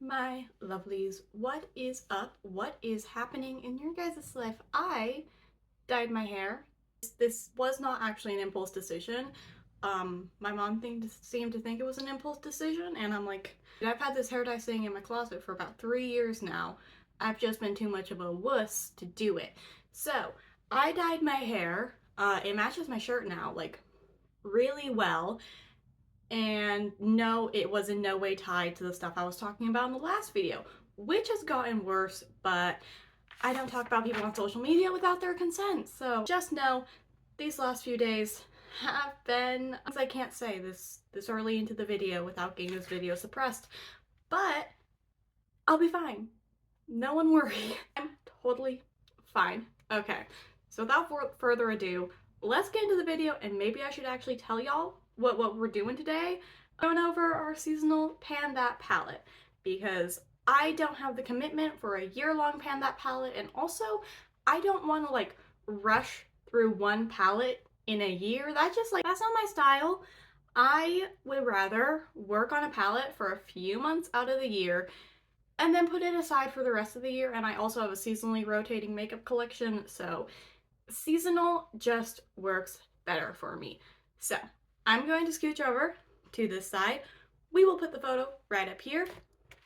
My lovelies, what is up? What is happening in your guys' life? I dyed my hair. This was not actually an impulse decision. My mom seemed to think it was an impulse decision, and I'm like, I've had this hair dye sitting in my closet for about 3 years now. I've just been too much of a wuss to do it. So, I dyed my hair. It matches my shirt now, like, really well. And no, it was in no way tied to the stuff I was talking about in the last video, which has gotten worse, but I don't talk about people on social media without their consent. So just know these last few days have been, I can't say this early into the video without getting this video suppressed, but I'll be fine. No one worry. I'm totally fine. Okay, so without further ado, let's get into the video, and maybe I should actually tell y'all what we're doing today. Going over our seasonal Pan That palette, because I don't have the commitment for a year-long Pan That palette, and also I don't want to like rush through one palette in a year. That's not my style. I would rather work on a palette for a few months out of the year and then put it aside for the rest of the year. And I also have a seasonally rotating makeup collection, so seasonal just works better for me. So I'm going to scooch over to this side. We will put the photo right up here,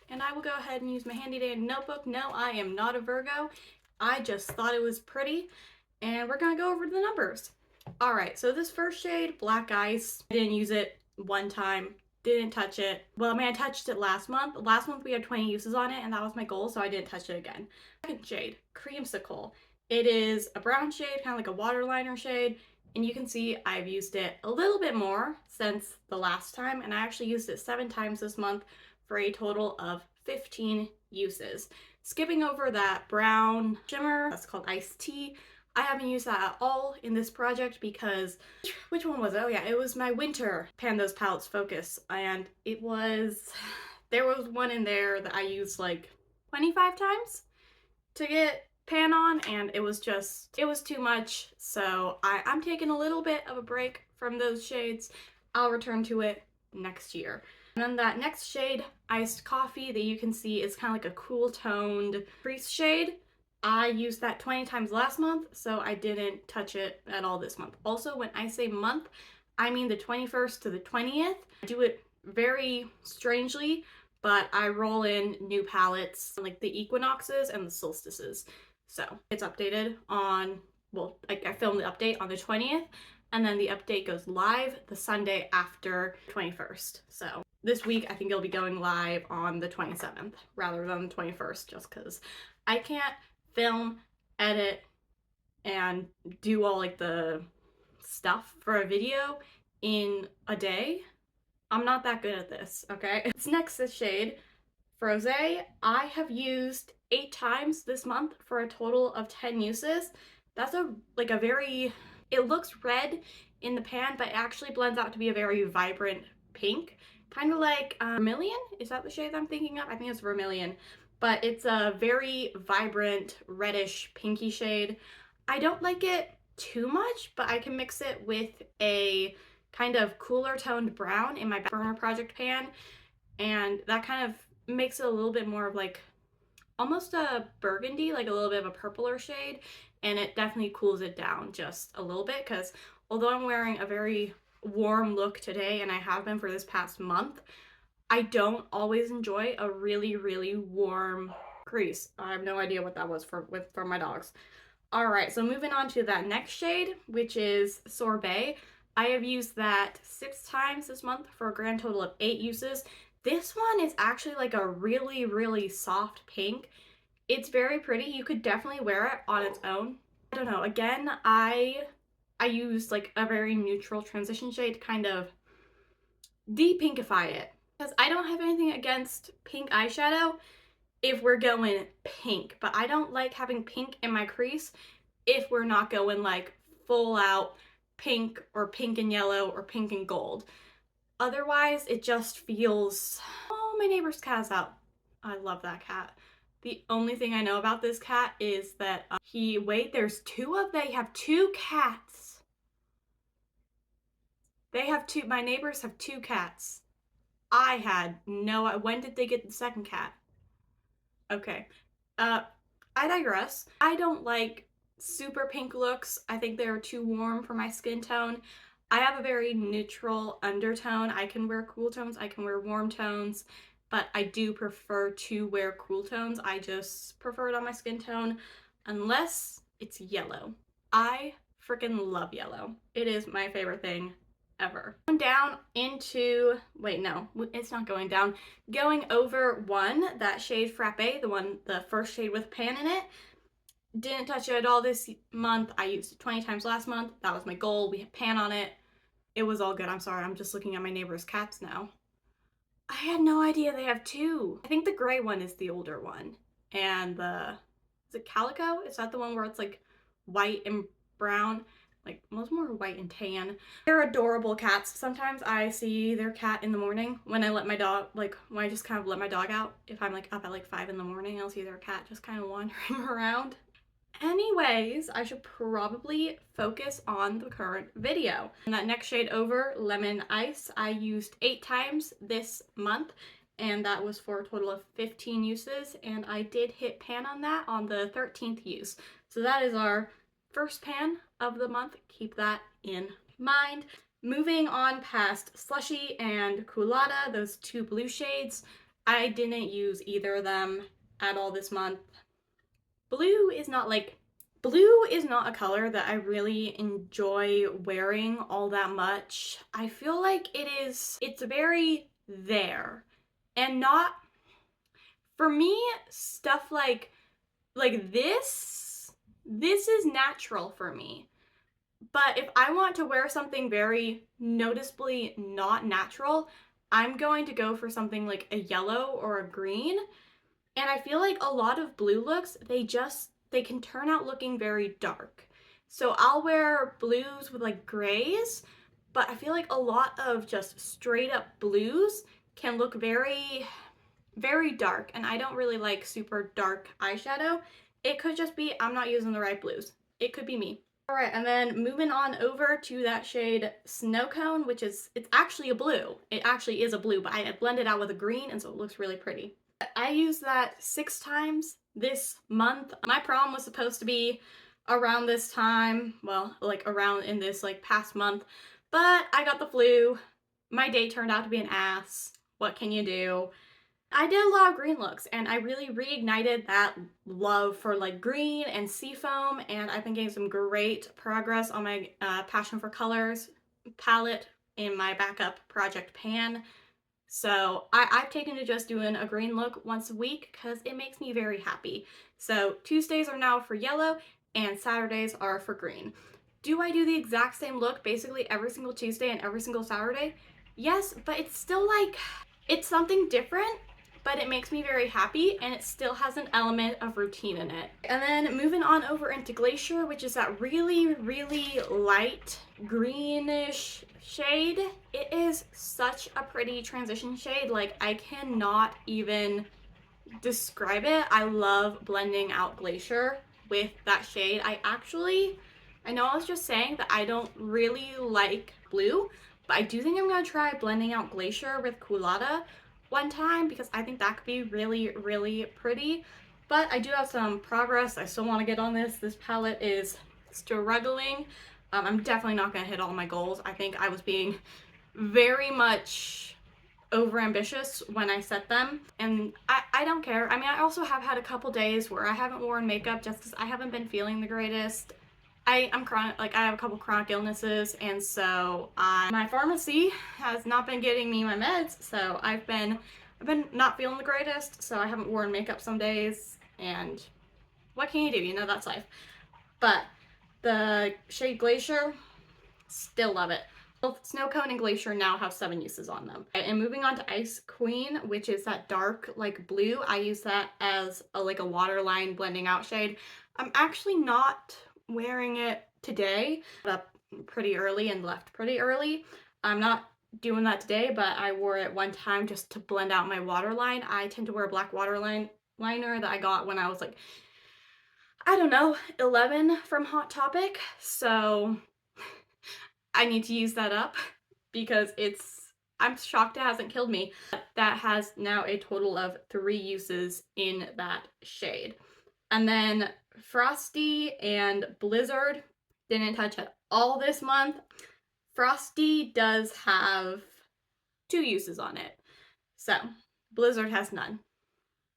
and I will go ahead and use my handy dandy notebook. No, I am not a Virgo. I just thought it was pretty, and we're gonna go over the numbers. All right, so this first shade, Black Ice, I didn't use it one time, didn't touch it. Well, I mean, I touched it last month. Last month we had 20 uses on it, and that was my goal, so I didn't touch it again. Second shade, Creamsicle. It is a brown shade, kind of like a waterliner shade, and you can see I've used it a little bit more since the last time, and I actually used it 7 times this month for a total of 15 uses. Skipping over that brown shimmer, that's called Iced Tea. I haven't used that at all in this project because, which one was it? Oh yeah, it was my winter Pan Those Palettes Focus, and there was one in there that I used like 25 times to get pan on, and it was too much. So I'm taking a little bit of a break from those shades. I'll return to it next year. And then that next shade, Iced Coffee, that you can see is kind of like a cool toned crease shade. I used that 20 times last month, so I didn't touch it at all this month. Also, when I say month, I mean the 21st to the 20th. I do it very strangely, but I roll in new palettes like the equinoxes and the solstices. So it's updated on, well, I filmed the update on the 20th, and then the update goes live the Sunday after 21st. So this week I think it'll be going live on the 27th rather than the 21st, just because I can't film, edit, and do all like the stuff for a video in a day. I'm not that good at this, okay? This next shade, Froze, I have used 8 times this month for a total of 10 uses. That's it looks red in the pan, but it actually blends out to be a very vibrant pink. Kind of like Vermilion? Is that the shade I'm thinking of? I think it's Vermilion. But it's a very vibrant reddish pinky shade. I don't like it too much, but I can mix it with a kind of cooler toned brown in my back burner project pan, and that kind of makes it a little bit more of like almost a burgundy, like a little bit of a purpler shade, and it definitely cools it down just a little bit, because although I'm wearing a very warm look today, and I have been for this past month, I don't always enjoy a really, really warm crease. I have no idea what that was for my dogs. All right, so moving on to that next shade, which is Sorbet. I have used that 6 times this month for a grand total of 8 uses. This one is actually like a really, really soft pink. It's very pretty. You could definitely wear it on its own. I don't know. Again, I used like a very neutral transition shade to kind of de-pinkify it, because I don't have anything against pink eyeshadow if we're going pink, but I don't like having pink in my crease if we're not going like full out pink or pink and yellow or pink and gold. Otherwise, it just feels, oh, my neighbor's cat is out. I love that cat. The only thing I know about this cat is that they have 2 cats. My neighbors have 2 cats. I had no, when did they get the second cat? Okay. Uh, I digress. I don't like super pink looks. I think they're too warm for my skin tone. I have a very neutral undertone. I can wear cool tones, I can wear warm tones, but I do prefer to wear cool tones. I just prefer it on my skin tone unless it's yellow. I freaking love yellow. It is my favorite thing ever. Going down into, wait, no, it's not going down. Going over one, that shade Frappe, the first shade with pan in it. Didn't touch it at all this month. I used it 20 times last month. That was my goal. We had pan on it. It was all good. I'm sorry. I'm just looking at my neighbor's cats now. I had no idea they have two. I think the gray one is the older one. And is it Calico? Is that the one where it's like white and brown? Like, most more white and tan. They're adorable cats. Sometimes I see their cat in the morning when I let my dog, like, when I just kind of let my dog out. If I'm like up at like 5 in the morning, I'll see their cat just kind of wandering around. Anyways, I should probably focus on the current video. And that next shade over, Lemon Ice, I used 8 times this month, and that was for a total of 15 uses, and I did hit pan on that on the 13th use. So that is our first pan of the month. Keep that in mind. Moving on past Slushy and Culotta, those two blue shades, I didn't use either of them at all this month. Blue is not a color that I really enjoy wearing all that much. I feel like it's very there. And not, for me, stuff like this is natural for me. But if I want to wear something very noticeably not natural, I'm going to go for something like a yellow or a green. And I feel like a lot of blue looks, they can turn out looking very dark. So I'll wear blues with like grays, but I feel like a lot of just straight up blues can look very, very dark. And I don't really like super dark eyeshadow. It could just be I'm not using the right blues. It could be me. All right, and then moving on over to that shade Snow Cone, it's actually a blue. It actually is a blue, but I blended out with a green, and so it looks really pretty. I used that 6 times this month. My prom was supposed to be around this time, well, like around in this like past month, but I got the flu. My date turned out to be an ass. What can you do? I did a lot of green looks, and I really reignited that love for like green and seafoam, and I've been getting some great progress on my Passion for Colors palette in my backup project pan. So I've taken to just doing a green look once a week because it makes me very happy. So Tuesdays are now for yellow and Saturdays are for green. Do I do the exact same look basically every single Tuesday and every single Saturday? Yes, but it's still like, it's something different, but it makes me very happy and it still has an element of routine in it. And then moving on over into Glacier, which is that really, really light greenish shade. It is such a pretty transition shade. Like, I cannot even describe it. I love blending out Glacier with that shade. I know I was just saying that I don't really like blue, but I do think I'm gonna try blending out Glacier with Culotta one time because I think that could be really, really pretty. But I do have some progress. I still want to get on this. This palette is struggling. I'm definitely not going to hit all my goals. I think I was being very much overambitious when I set them, and I don't care. I mean, I also have had a couple days where I haven't worn makeup just because I haven't been feeling the greatest. I'm chronic, like I have a couple chronic illnesses, and so my pharmacy has not been getting me my meds, so I've been not feeling the greatest, so I haven't worn makeup some days, and what can you do? You know, that's life. But the shade Glacier, still love it. Both Snow Cone and Glacier now have 7 uses on them. And moving on to Ice Queen, which is that dark like blue. I use that as like a waterline blending out shade. I'm actually not wearing it today. Up pretty early and left pretty early. I'm not doing that today, but I wore it one time just to blend out my waterline. I tend to wear a black waterline liner that I got when I was like, I don't know, 11 from Hot Topic. So I need to use that up because I'm shocked it hasn't killed me. That has now a total of 3 uses in that shade. And then Frosty and Blizzard didn't touch at all this month. Frosty does have 2 uses on it. So, Blizzard has none.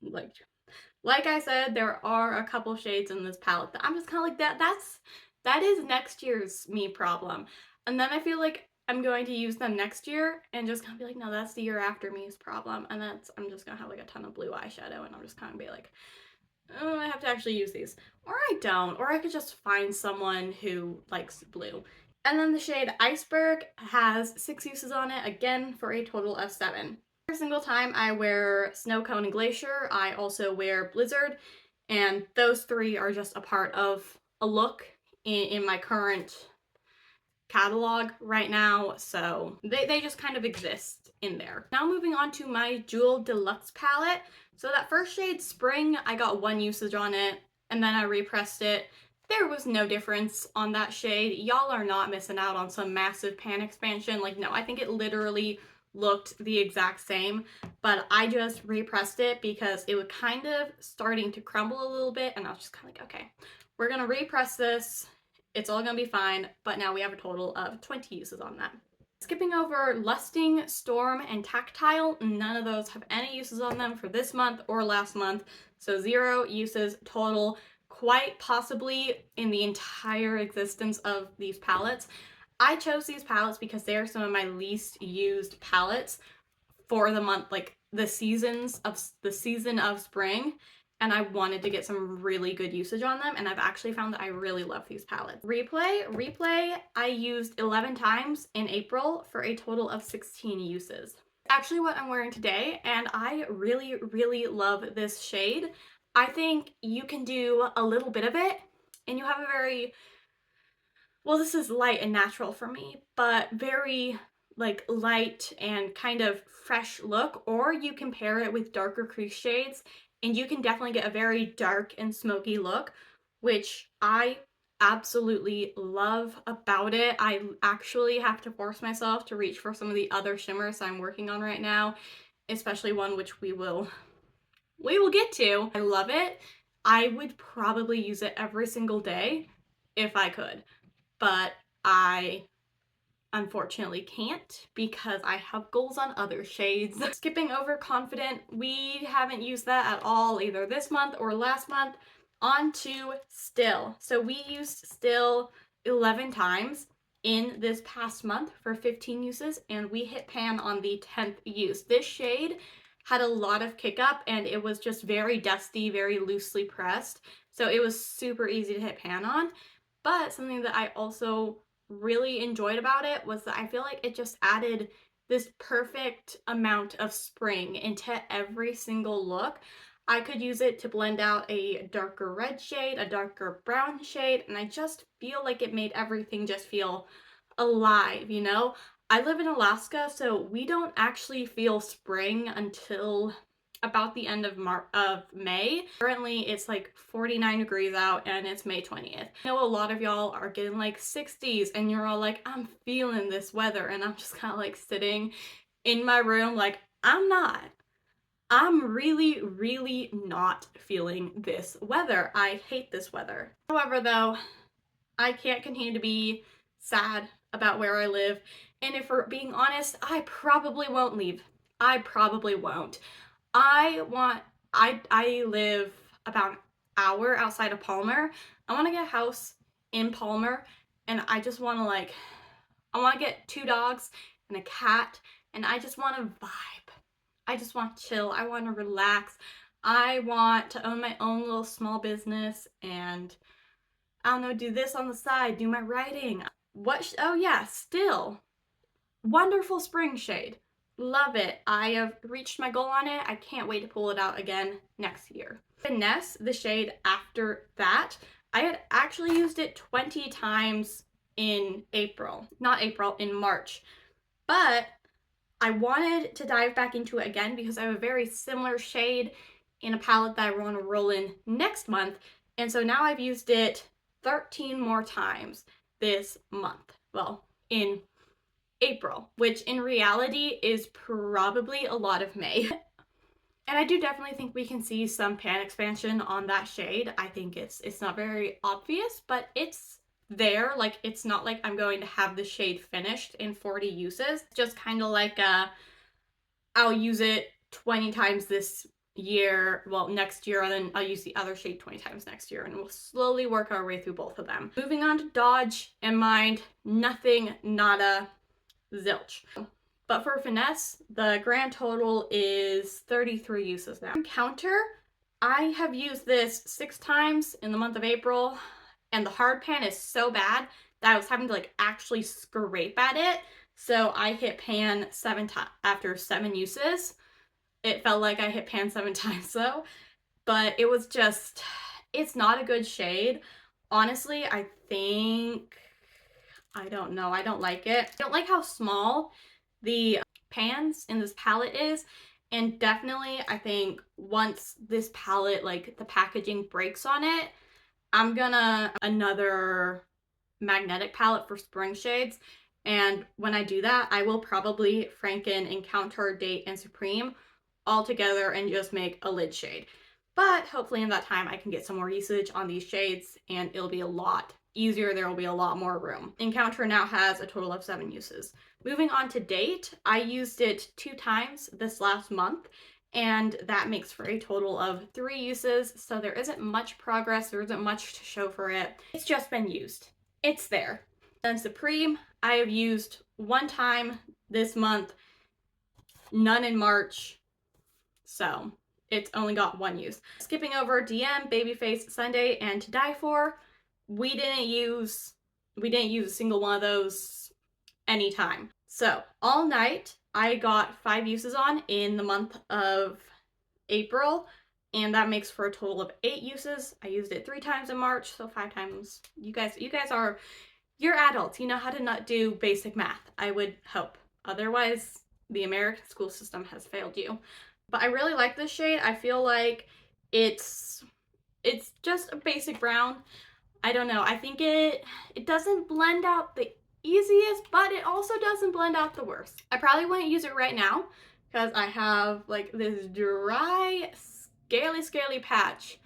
Like I said, there are a couple shades in this palette that I'm just kind of like, that is next year's me problem. And then I feel like I'm going to use them next year and just kind of be like, no, that's the year after me's problem. And I'm just gonna have like a ton of blue eyeshadow and I'm just kind of be like, oh, I have to actually use these. Or I don't. Or I could just find someone who likes blue. And then the shade Iceberg has 6 uses on it, again for a total of 7. Every single time I wear Snow Cone and Glacier, I also wear Blizzard, and those 3 are just a part of a look in my current catalog right now, so they just kind of exist in there. Now moving on to my Jewel Deluxe palette. So that first shade, Spring, I got 1 usage on it, and then I repressed it. There was no difference on that shade. Y'all are not missing out on some massive pan expansion. Like, no, I think it literally looked the exact same, but I just repressed it because it was kind of starting to crumble a little bit, and I was just kind of like, okay, we're gonna repress this. It's all gonna be fine, but now we have a total of 20 uses on that. Skipping over Lusting, Storm, and Tactile, none of those have any uses on them for this month or last month, so 0 uses total, quite possibly in the entire existence of these palettes. I chose these palettes because they are some of my least used palettes for the month, like the season of spring, and I wanted to get some really good usage on them, and I've actually found that I really love these palettes. Replay, I used 11 times in April for a total of 16 uses. Actually what I'm wearing today, and I really, really love this shade. I think you can do a little bit of it, and you have a very, well, this is light and natural for me, but very like light and kind of fresh look, or you can pair it with darker crease shades and you can definitely get a very dark and smoky look, which I absolutely love about it. I actually have to force myself to reach for some of the other shimmers I'm working on right now, especially one which we will get to. I love it. I would probably use it every single day if I could, but I unfortunately can't because I have goals on other shades. Skipping over Confident, we haven't used that at all either this month or last month. On to Still. So we used Still 11 times in this past month for 15 uses, and we hit pan on the 10th use. This shade had a lot of kick up and it was just very dusty, very loosely pressed, so it was super easy to hit pan on. But something that I also really enjoyed about it was that I feel like it just added this perfect amount of spring into every single look. I could use it to blend out a darker red shade, a darker brown shade, and I just feel like it made everything just feel alive, you know? I live in Alaska, so we don't actually feel spring until about the end of May. Currently, it's like 49 degrees out and it's May 20th. I know a lot of y'all are getting like 60s and you're all like, I'm feeling this weather, and I'm just kind of like sitting in my room like, I'm not. I'm really, really not feeling this weather. I hate this weather. However, though, I can't continue to be sad about where I live, and if we're being honest, I probably won't leave. I probably won't. I live about an hour outside of Palmer. I want to get a house in Palmer, and I just want to I want to get 2 dogs and a cat, and I just want to vibe. I just want to chill. I want to relax. I want to own my own little small business and, I don't know, do this on the side, do my writing. Oh yeah, Still. Wonderful spring shade. Love it. I have reached my goal on it. I can't wait to pull it out again next year. Finesse, the shade after that, I had actually used it 20 times in in March. But I wanted to dive back into it again because I have a very similar shade in a palette that I want to roll in next month. And so now I've used it 13 more times this month. Well, in April, which in reality is probably a lot of May. And I do definitely think we can see some pan expansion on that shade. I think it's not very obvious, but it's there. Like, it's not like I'm going to have the shade finished in 40 uses. Just kind of like I'll use it 20 times this year, well, next year, and then I'll use the other shade 20 times next year, and we'll slowly work our way through both of them. Moving on to Dodge and Mind, nothing, nada, zilch. But for Finesse, the grand total is 33 uses now. Counter, I have used this 6 times in the month of April, and the hard pan is so bad that I was having to like actually scrape at it. So I hit pan 7 times after 7 uses. It felt like I hit pan 7 times though, but it was just, it's not a good shade. Honestly, I think, I don't know, I don't like it. I don't like how small the pans in this palette is, and definitely I think once this palette, like the packaging breaks on it, I'm gonna another magnetic palette for spring shades, and when I do that, I will probably Franken, Encounter, Date, and Supreme all together and just make a lid shade. But hopefully in that time I can get some more usage on these shades and it'll be a lot easier. There will be a lot more room. Encounter now has a total of 7 uses. Moving on to Date, I used it 2 times this last month, and that makes for a total of 3 uses, so there isn't much progress, there isn't much to show for it. It's just been used. It's there. Then Supreme, I have used 1 time this month, none in March, so it's only got 1 use. Skipping over DM, Babyface, Sunday, and To Die For, we didn't use a single one of those anytime. So All Night, I got 5 uses on in the month of April, and that makes for a total of 8 uses. I used it 3 times in March, so 5 times. You guys are, you're adults. You know how to not do basic math, I would hope. Otherwise, the American school system has failed you. But I really like this shade. I feel like it's just a basic brown. I don't know. I think it doesn't blend out the easiest, but it also doesn't blend out the worst. I probably wouldn't use it right now because I have like this dry, scaly patch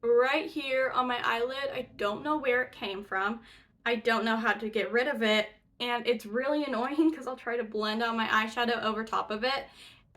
right here on my eyelid. I don't know where it came from. I don't know how to get rid of it, and it's really annoying because I'll try to blend out my eyeshadow over top of it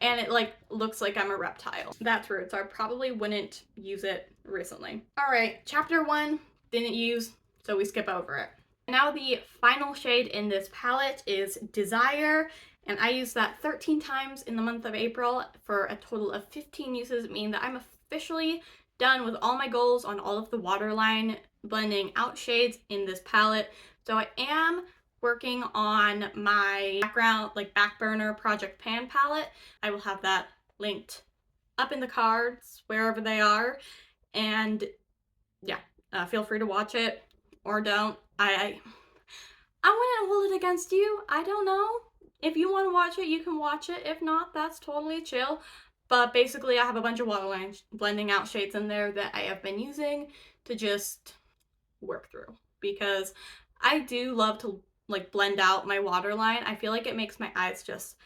and it like looks like I'm a reptile. That's rude, so I probably wouldn't use it recently. All right, chapter 1, didn't use, so we skip over it. Now the final shade in this palette is Desire, and I used that 13 times in the month of April for a total of 15 uses, meaning that I'm officially done with all my goals on all of the waterline blending out shades in this palette. So I am working on my background, like back burner Project Pan palette. I will have that linked up in the cards wherever they are, and yeah, feel free to watch it or don't. I wouldn't hold it against you. I don't know. If you want to watch it, you can watch it. If not, that's totally chill. But basically, I have a bunch of waterline blending out shades in there that I have been using to just work through, because I do love to like blend out my waterline. I feel like it makes my eyes just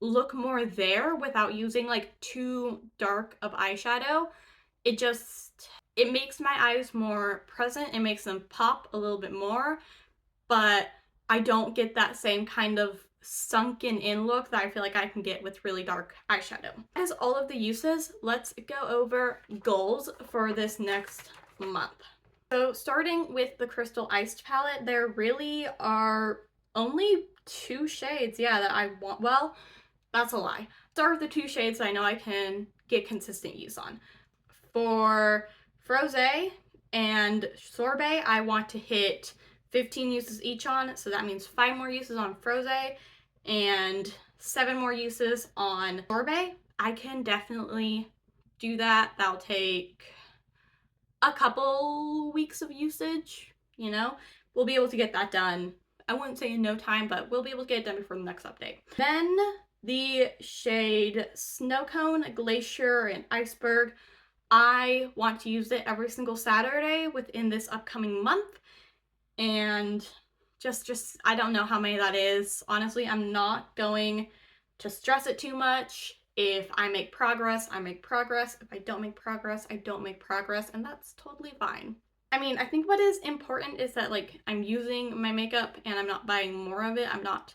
look more there without using like too dark of eyeshadow. It makes my eyes more present. It makes them pop a little bit more, but I don't get that same kind of sunken in look that I feel like I can get with really dark eyeshadow. That is all of the uses. Let's go over goals for this next month. So starting with the Crystal Iced palette, there really are only 2 shades, yeah, that I want. Well, that's a lie. Start with the 2 shades I know I can get consistent use on. For Frosé and Sorbet, I want to hit 15 uses each on, so that means 5 more uses on Frosé and 7 more uses on Sorbet. I can definitely do that. That'll take a couple weeks of usage, you know? We'll be able to get that done. I wouldn't say in no time, but we'll be able to get it done before the next update. Then the shade Snow Cone, Glacier, and Iceberg. I want to use it every single Saturday within this upcoming month, and Just I don't know how many that is. Honestly, I'm not going to stress it too much. If I make progress, I make progress. If I don't make progress, I don't make progress, and that's totally fine. I mean, I think what is important is that like I'm using my makeup and I'm not buying more of it. I'm not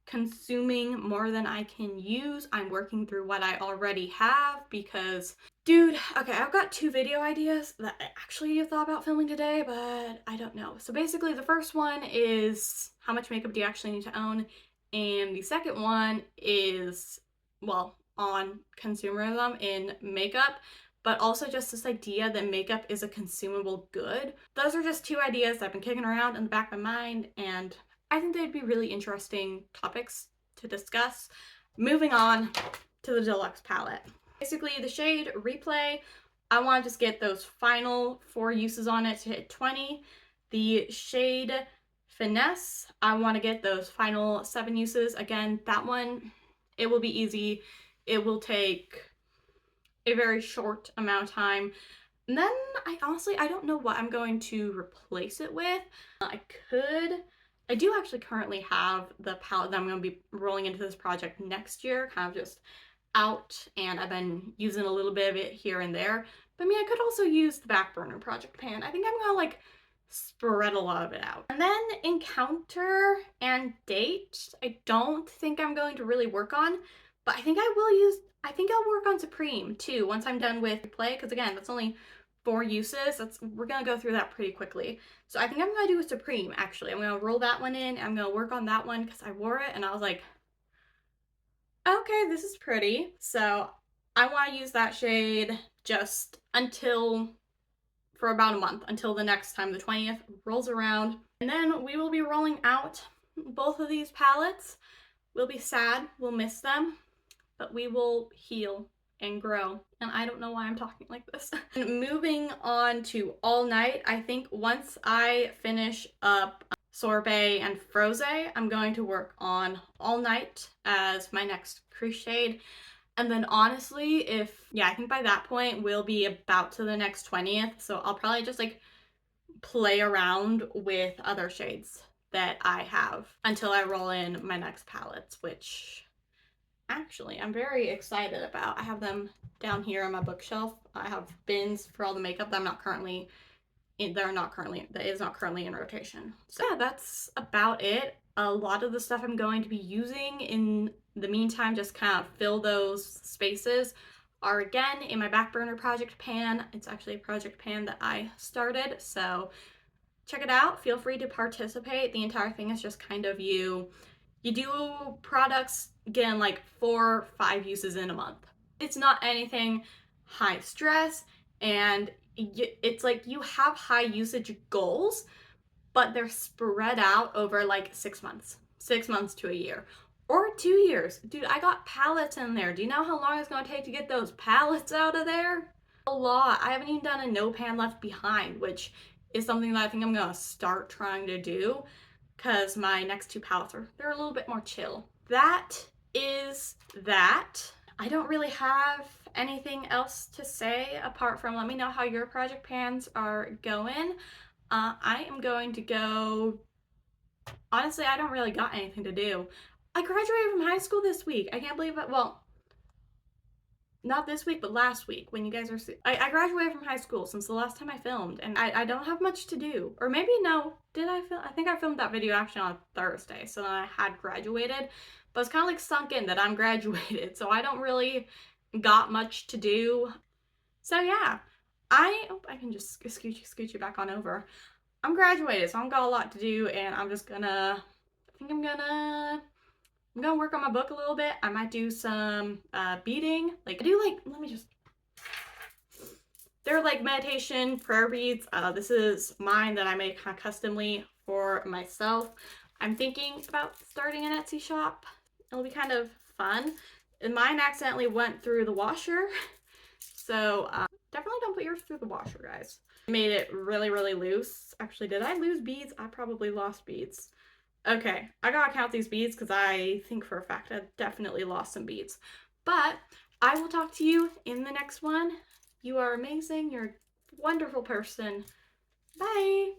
consuming more than I can use. I'm working through what I already have because, dude, okay, I've got 2 video ideas that I actually thought about filming today, but I don't know. So basically the first one is how much makeup do you actually need to own? And the second one is, well, on consumerism in makeup, but also just this idea that makeup is a consumable good. Those are just 2 ideas that I've been kicking around in the back of my mind, and I think they'd be really interesting topics to discuss. Moving on to the deluxe palette. Basically, the shade Replay, I want to just get those final 4 uses on it to hit 20. The shade Finesse, I want to get those final 7 uses. Again, that one, it will be easy. It will take a very short amount of time. And then I don't know what I'm going to replace it with. I do actually currently have the palette that I'm going to be rolling into this project next year, kind of just out, and I've been using a little bit of it here and there. But I mean, I could also use the back burner project pan. I think I'm going to like spread a lot of it out. And then encounter and date, I don't think I'm going to really work on, but I think I'll work on Supreme too once I'm done with Play, because again, that's only 4 uses. We're gonna go through that pretty quickly. So I think I'm gonna do a Supreme actually. I'm gonna roll that one in. I'm gonna work on that one because I wore it and I was like, okay, this is pretty. So I want to use that shade just for about a month, until the next time the 20th rolls around. And then we will be rolling out both of these palettes. We'll be sad, we'll miss them, but we will heal and grow. And I don't know why I'm talking like this. And moving on to All Night, I think once I finish up Sorbet and Froze, I'm going to work on All Night as my next crease shade. And then honestly, I think by that point we'll be about to the next 20th. So I'll probably just like play around with other shades that I have until I roll in my next palettes, which actually I'm very excited about. I have them down here on my bookshelf. I have bins for all the makeup that is not currently in rotation. So yeah, that's about it. A lot of the stuff I'm going to be using in the meantime, just kind of fill those spaces, are again in my back burner project pan. It's actually a project pan that I started, so check it out. Feel free to participate. The entire thing is just kind of you do products, again, like 4 or 5 uses in a month. It's not anything high stress, and it's like you have high usage goals, but they're spread out over like 6 months to a year, or 2 years. Dude, I got palettes in there. Do you know how long it's gonna take to get those palettes out of there? A lot. I haven't even done a no pan left behind, which is something that I think I'm gonna start trying to do, because my next 2 palettes they're a little bit more chill. That is that. I don't really have anything else to say apart from let me know how your project pans are going. I am going to go. Honestly, I don't really got anything to do. I graduated from high school this week. I can't believe it. Well, not this week, but last week when you guys are. I graduated from high school since the last time I filmed, and I don't have much to do. Or maybe no, did I film? I think I filmed that video actually on Thursday, so then I had graduated. But it's kind of like sunk in that I'm graduated, so I don't really got much to do. So yeah, I can just scooch you back on over. I'm graduated, so I've got a lot to do, and I'm gonna work on my book a little bit. I might do some beading. They're like meditation prayer beads. This is mine that I made kind of customly for myself. I'm thinking about starting an Etsy shop. It'll be kind of fun. And mine accidentally went through the washer, so definitely don't put yours through the washer, guys. I made it really, really loose. Actually, did I lose beads? I probably lost beads. Okay, I gotta count these beads because I think for a fact I definitely lost some beads. But I will talk to you in the next one. You are amazing. You're a wonderful person. Bye.